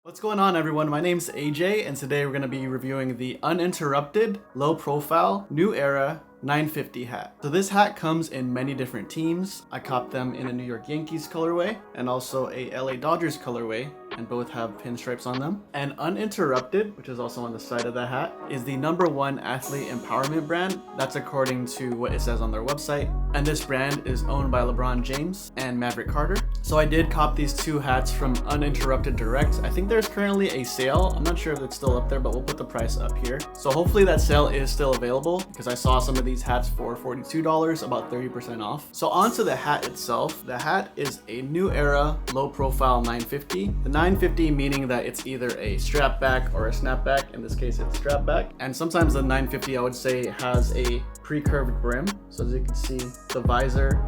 What's going on, everyone? My name's AJ, and today we're going to be reviewing the Uninterrupted, Low Profile, New Era 950 hat. So this hat comes in many different teams. I copped them in a New York Yankees colorway and also a LA Dodgers colorway, and both have pinstripes on them. And Uninterrupted, which is also on the side of the hat, is the #1 athlete empowerment brand. That's according to what it says on their website. And this brand is owned by LeBron James and Maverick Carter. So I did cop these two hats from Uninterrupted Direct. I think there's currently a sale. I'm not sure if it's still up there, but we'll put the price up here. So hopefully that sale is still available, because I saw some of these hats for $42, about 30% off. So onto the hat itself. The hat is a New Era low profile 950. The 950 meaning that it's either a strap back or a snapback. In this case, it's strap back. And sometimes the 950, I would say, has a pre-curved brim. So as you can see, the visor,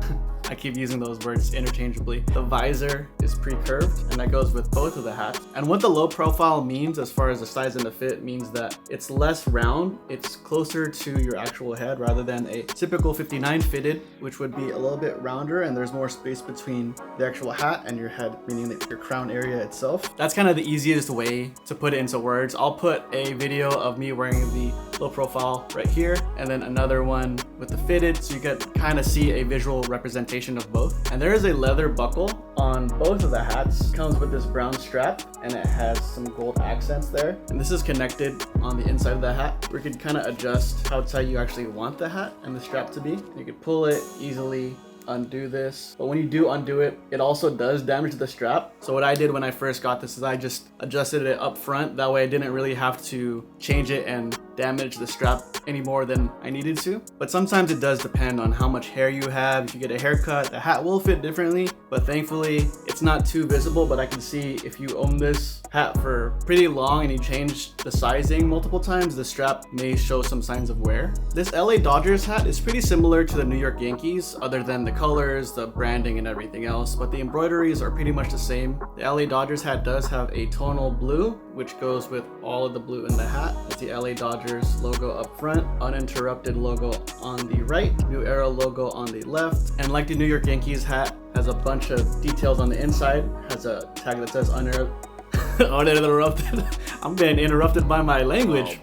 I keep using those words interchangeably. The visor is pre-curved, and that goes with both of the hats. And what the low profile means as far as the size and the fit means that it's less round, it's closer to your actual head rather than a typical 59 fitted, which would be a little bit rounder and there's more space between the actual hat and your head, meaning that your crown area itself. That's kind of the easiest way to put it into words. I'll put a video of me wearing the low profile right here, and then another one with the fitted, so you can kind of see a visual representation of both. And there is a leather buckle on both of the hats. It comes with this brown strap and it has some gold accents there. And this is connected on the inside of the hat. We could kind of adjust how tight you actually want the hat and the strap to be. You could pull it easily, undo this, but when you do undo it, it also does damage the strap. So what I did when I first got this is I just adjusted it up front. That way I didn't really have to change it and damage the strap any more than I needed to. But sometimes it does depend on how much hair you have. If you get a haircut, the hat will fit differently, but thankfully it's not too visible. But I can see if you own this hat for pretty long and you change the sizing multiple times, the strap may show some signs of wear. This LA Dodgers hat is pretty similar to the New York Yankees, other than the colors, the branding, and everything else, but the embroideries are pretty much the same. The LA Dodgers hat does have a tonal blue, which goes with all of the blue in the hat. It's the LA Dodgers logo up front, Uninterrupted logo on the right, New Era logo on the left, and like the New York Yankees hat, has a bunch of details on the inside, has a tag that says Uninterrupted. I'm getting interrupted by my language.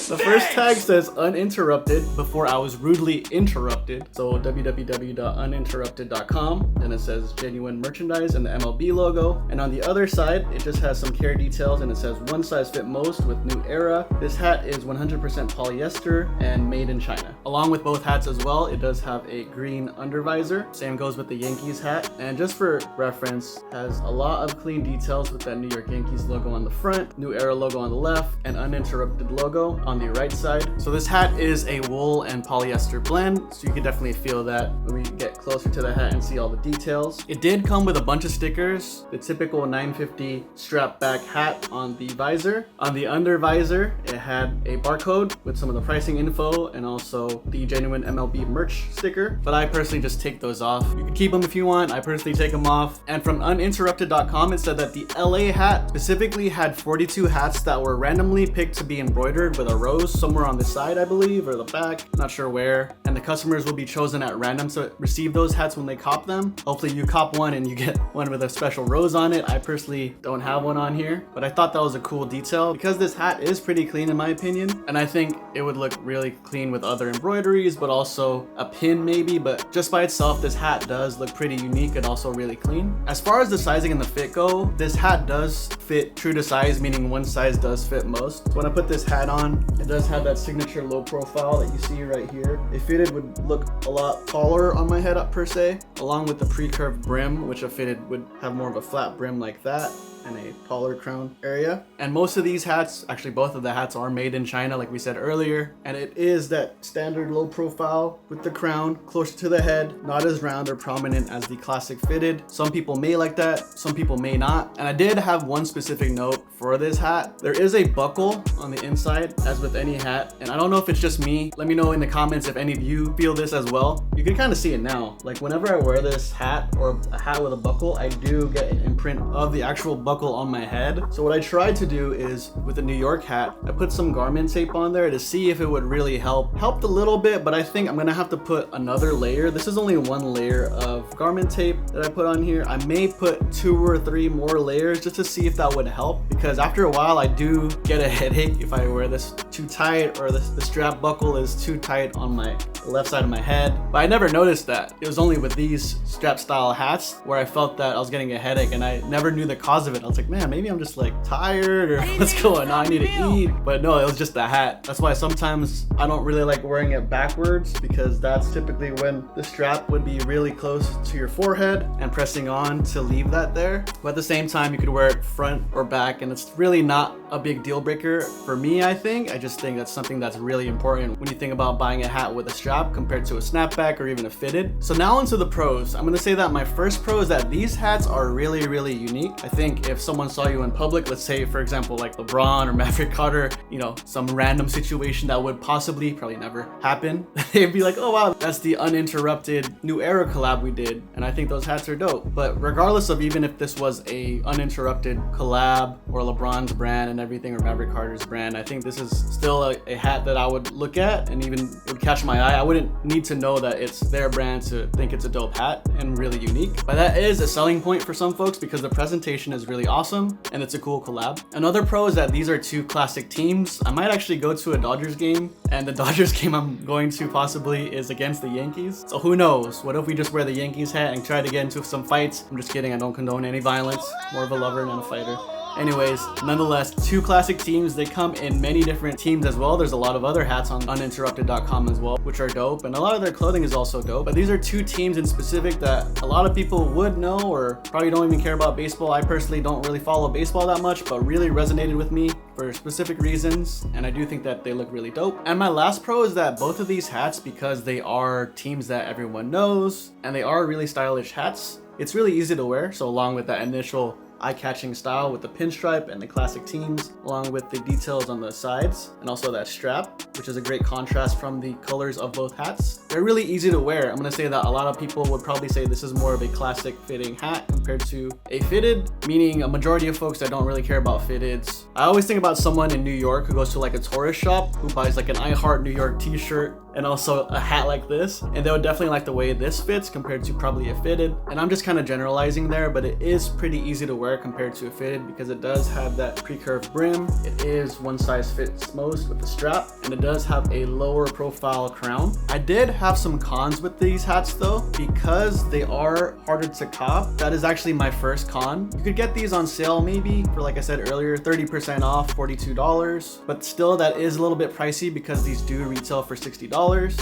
The first tag says Uninterrupted before I was rudely interrupted. So www.uninterrupted.com. Then it says genuine merchandise and the MLB logo. And on the other side, it just has some care details and it says one size fit most with New Era. This hat is 100% polyester and made in China. Along with both hats as well, it does have a green undervisor. Same goes with the Yankees hat. And just for reference, has a lot of clean details with that New York Yankees logo on the front, New Era logo on the left, and Uninterrupted logo on the right side. So this hat is a wool and polyester blend, so you can definitely feel that when we get closer to the hat and see all the details. It did come with a bunch of stickers, the typical 950 strap back hat on the visor. On the under visor, it had a barcode with some of the pricing info and also the genuine MLB merch sticker, but I personally just take those off. You can keep them if you want, I personally take them off. And from uninterrupted.com, it said that the LA hat specifically had 42 hats that were randomly picked to be embroidered with a rose somewhere on the side, I believe, or the back, not sure where. And the customers will be chosen at random to receive those hats when they cop them. Hopefully you cop one and you get one with a special rose on it. I personally don't have one on here, but I thought that was a cool detail because this hat is pretty clean in my opinion. And I think it would look really clean with other embroideries, but also a pin maybe, but just by itself, this hat does look pretty unique and also really clean. As far as the sizing and the fit go, this hat does fit true to size, meaning one size does fit most. So when I put this hat on, it does have that signature low profile that you see right here. A fitted would look a lot taller on my head up per se, along with the pre-curved brim, which a fitted would have more of a flat brim like that and a taller crown area. And most of these hats, actually both of the hats, are made in China like we said earlier, and it is that standard low profile with the crown closer to the head, not as round or prominent as the classic fitted. Some people may like that, some people may not. And I did have one specific note for this hat. There is a buckle on the inside, as with any hat, and I don't know if it's just me. Let me know in the comments if any of you feel this as well. you can kind of see it now. Like whenever I wear this hat or a hat with a buckle, I do get an imprint of the actual buckle on my head. So what I tried to do is with the New York hat, I put some garment tape on there to see if it would really help. Helped a little bit, but I think I'm gonna have to put another layer. This is only one layer of garment tape that I put on here. I may put 2 or 3 more layers just to see if that would help, because after a while I do get a headache if I wear this too tight or the strap buckle is too tight on my left side of my head. But I never noticed that. It was only with these strap style hats where I felt that I was getting a headache, and I never knew the cause of it. I was like, man, maybe I'm just like tired or what's going on, I need to eat. But no, it was just the hat. That's why sometimes I don't really like wearing it backwards, because that's typically when the strap would be really close to your forehead and pressing on to leave that there. But at the same time, you could wear it front or back, and it's really not a big deal breaker for me, I think. I just think that's something that's really important when you think about buying a hat with a strap compared to a snapback or even a fitted. So now onto the pros. I'm gonna say that my first pro is that these hats are really, really unique. I think if someone saw you in public, let's say for example like LeBron or Maverick Carter, you know, some random situation that would possibly, probably never happen, they'd be like, oh wow, that's the Uninterrupted New Era collab we did. And I think those hats are dope. But regardless of even if this was a Uninterrupted collab or LeBron's brand and everything, or Maverick Carter's brand, I think this is still a hat that I would look at and even it would catch my eye. I wouldn't need to know that it's their brand to think it's a dope hat and really unique. But that is a selling point for some folks because the presentation is really awesome and it's a cool collab. Another pro is that these are 2 classic teams. I might actually go to a Dodgers game, and the Dodgers game I'm going to possibly is against the Yankees. So who knows? What if we just wear the Yankees hat and try to get into some fights? I'm just kidding, I don't condone any violence. More of a lover than a fighter. Anyways, nonetheless, 2 classic teams. They come in many different teams as well. There's a lot of other hats on uninterrupted.com as well, which are dope, and a lot of their clothing is also dope. But these are 2 teams in specific that a lot of people would know or probably don't even care about baseball. I personally don't really follow baseball that much, but really resonated with me for specific reasons, and I do think that they look really dope. And my last pro is that both of these hats, because they are teams that everyone knows and they are really stylish hats, it's really easy to wear. So along with that initial eye-catching style with the pinstripe and the classic teams, along with the details on the sides and also that strap, which is a great contrast from the colors of both hats. They're really easy to wear. I'm gonna say that a lot of people would probably say this is more of a classic fitting hat compared to a fitted, meaning a majority of folks that don't really care about fitteds. I always think about someone in New York who goes to like a tourist shop who buys like an I Heart New York t-shirt and also a hat like this, and they would definitely like the way this fits compared to probably a fitted. And I'm just kind of generalizing there, but it is pretty easy to wear compared to a fitted because it does have that pre-curved brim. It is one size fits most with the strap, and it does have a lower profile crown. I did have some cons with these hats though, because they are harder to cop. That is actually my first con. You could get these on sale maybe for, like I said earlier, 30% off, $42, but still that is a little bit pricey because these do retail for $60.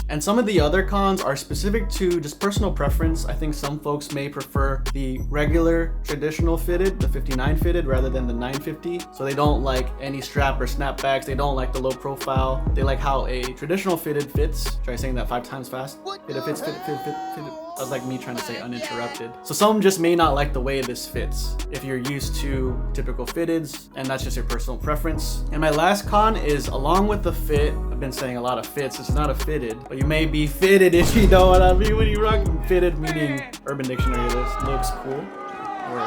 And some of the other cons are specific to just personal preference. I think some folks may prefer the regular traditional fitted, the 59 fitted, rather than the 950. So they don't like any strap or snapbacks. They don't like the low profile. They like how a traditional fitted fits. Try saying that 5 times fast. Fitted fits, fitted, fitted, fitted, fitted. That was like me trying to say uninterrupted. So some just may not like the way this fits if you're used to typical fitteds, and that's just your personal preference. And my last con is, along with the fit, I've been saying a lot of fits, it's not a fitted, but you may be fitted if you know what I mean when you rock fitted, meaning Urban Dictionary list, looks cool, or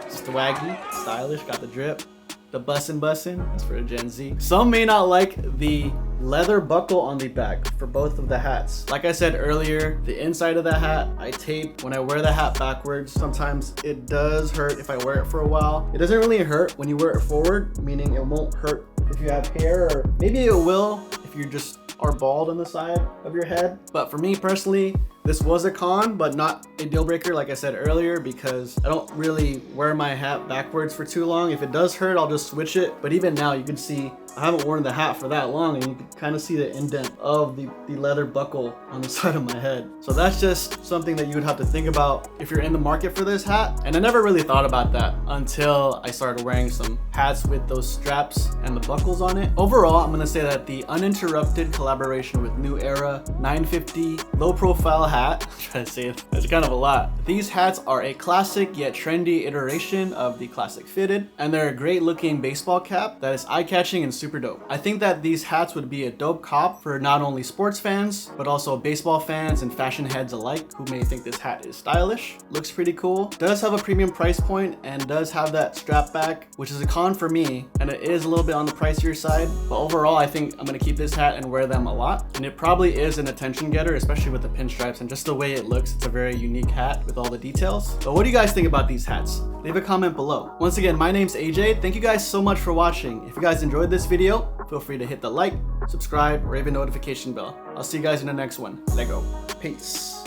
swaggy, stylish, got the drip. The bussin', that's for a Gen Z. Some may not like the leather buckle on the back for both of the hats. Like I said earlier, the inside of the hat I tape when I wear the hat backwards. Sometimes it does hurt if I wear it for a while. It doesn't really hurt when you wear it forward, meaning it won't hurt if you have hair, or maybe it will if you just are bald on the side of your head. But for me personally, this was a con, but not a deal breaker, like I said earlier, because I don't really wear my hat backwards for too long. If it does hurt, I'll just switch it. But even now, you can see I haven't worn the hat for that long, and you can kind of see the indent of the leather buckle on the side of my head. So that's just something that you would have to think about if you're in the market for this hat. And I never really thought about that until I started wearing some hats with those straps and the buckles on it. Overall, I'm gonna say that the Uninterrupted collaboration with New Era 950 low profile hat. I'm trying to say it. It's kind of a lot. These hats are a classic yet trendy iteration of the classic fitted, and they're a great looking baseball cap that is eye-catching and super dope. I think that these hats would be a dope cop for not only sports fans, but also baseball fans and fashion heads alike who may think this hat is stylish. Looks pretty cool. Does have a premium price point and does have that strap back, which is a con for me, and it is a little bit on the pricier side. But overall, I think I'm gonna keep this hat and wear them a lot. And it probably is an attention getter, especially with the pinstripes and just the way it looks. It's a very unique hat with all the details. But what do you guys think about these hats? Leave a comment below. Once again, my name's AJ. Thank you guys so much for watching. If you guys enjoyed this video, feel free to hit the like, subscribe, or even notification bell. I'll see you guys in the next one. Lego. Peace.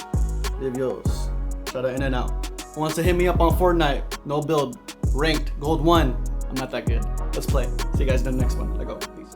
Live yours. Shout out in and out. Who wants to hit me up on Fortnite? No build. Ranked. Gold 1. I'm not that good. Let's play. See you guys in the next one. Lego. Peace.